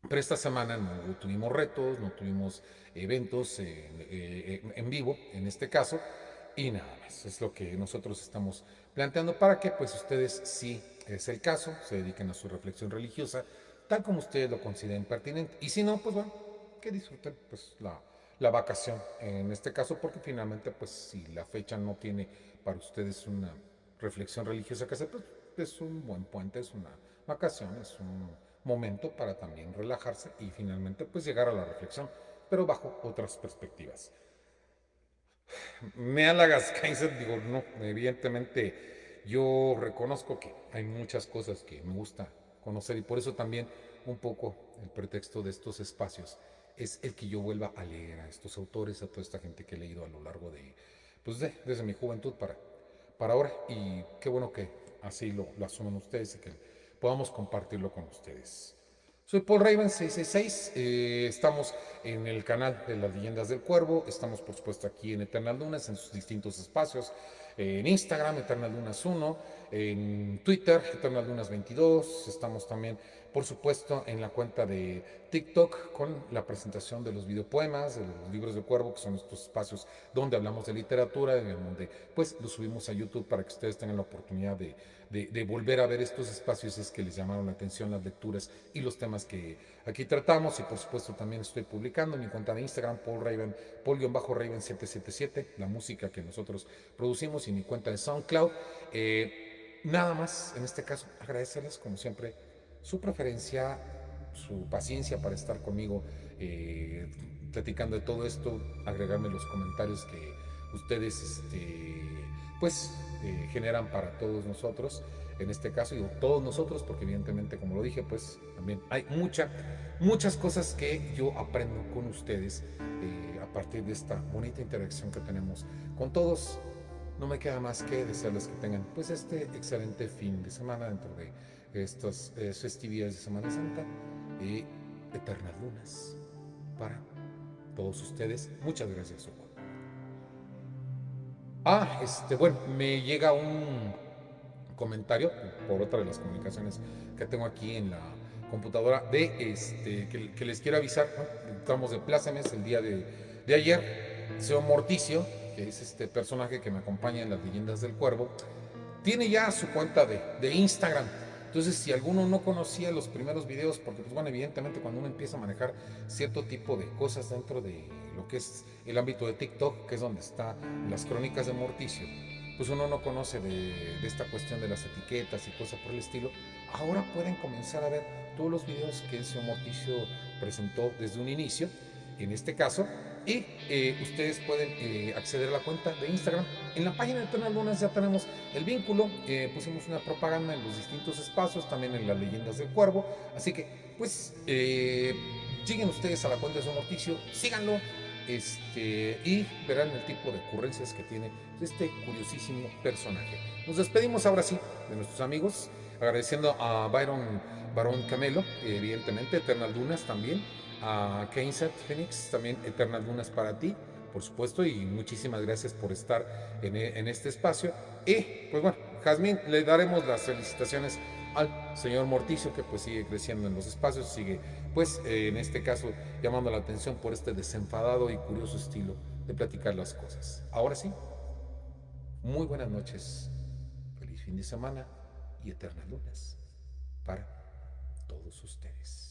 Pero esta semana no tuvimos retos, no tuvimos eventos en vivo, en este caso, y nada más. Es lo que nosotros estamos planteando para que pues ustedes, si es el caso, se dediquen a su reflexión religiosa, tal como ustedes lo consideren pertinente. Y si no, pues bueno, que disfruten pues la vacación en este caso, porque finalmente pues si la fecha no tiene para ustedes una reflexión religiosa que hacer, pues es un buen puente, es una vacación, es un momento para también relajarse y finalmente pues llegar a la reflexión, pero bajo otras perspectivas. Me halagas, Kaiser, digo, no, evidentemente yo reconozco que hay muchas cosas que me gusta conocer y por eso también un poco el pretexto de estos espacios es el que yo vuelva a leer a estos autores, a toda esta gente que he leído a lo largo de, pues desde mi juventud para ahora y qué bueno que así lo asumen ustedes y que podamos compartirlo con ustedes. Soy Paul Raven 666, estamos en el canal de las leyendas del cuervo, estamos por supuesto aquí en Eternal Dunas en sus distintos espacios, en Instagram Eternal Dunas 1, en Twitter Eternal Dunas 22, estamos también por supuesto en la cuenta de TikTok con la presentación de los videopoemas, de los libros del cuervo, que son estos espacios donde hablamos de literatura, en donde pues los subimos a YouTube para que ustedes tengan la oportunidad de volver a ver estos espacios si es que les llamaron la atención las lecturas y los temas que aquí tratamos. Y por supuesto también estoy publicando en mi cuenta de Instagram, Paul-Raven777, la música que nosotros producimos, y mi cuenta de SoundCloud. Nada más, en este caso, agradecerles como siempre su preferencia, su paciencia para estar conmigo platicando de todo esto, agregarme los comentarios que ustedes pues generan para todos nosotros. En este caso, digo todos nosotros, porque evidentemente, como lo dije, pues también hay muchas cosas que yo aprendo con ustedes a partir de esta bonita interacción que tenemos con todos. No me queda más que desearles que tengan pues este excelente fin de semana dentro de estas festividades de Semana Santa y eternas lunas para todos ustedes. Muchas gracias, Hugo. Bueno, me llega un comentario por otra de las comunicaciones que tengo aquí en la computadora de que les quiero avisar, ¿no? Estamos de plácemes el día de ayer. Seo Morticio, que es este personaje que me acompaña en las leyendas del cuervo, tiene ya su cuenta de Instagram. Entonces, si alguno no conocía los primeros videos, porque pues bueno, evidentemente cuando uno empieza a manejar cierto tipo de cosas dentro de lo que es el ámbito de TikTok, que es donde están las crónicas de Morticio, pues uno no conoce de esta cuestión de las etiquetas y cosas por el estilo. Ahora pueden comenzar a ver todos los videos que el señor Morticio presentó desde un inicio, en este caso, y ustedes pueden acceder a la cuenta de Instagram. En la página de Eternal Lunas ya tenemos el vínculo, pusimos una propaganda en los distintos espacios, también en las leyendas del cuervo, así que pues lleguen ustedes a la cuenta de Son Morticio, síganlo, y verán el tipo de ocurrencias que tiene este curiosísimo personaje. Nos despedimos ahora sí de nuestros amigos, agradeciendo a Byron Barón Camelo, evidentemente, Eternal Dunas también, a Kainsat Phoenix, también Eternal Dunas para ti, por supuesto, y muchísimas gracias por estar en este espacio. Y pues bueno, Jazmín, le daremos las felicitaciones al señor Morticio, que pues sigue creciendo en los espacios, sigue pues en este caso llamando la atención por este desenfadado y curioso estilo de platicar las cosas. Ahora sí, muy buenas noches, feliz fin de semana y eternas lunas para todos ustedes.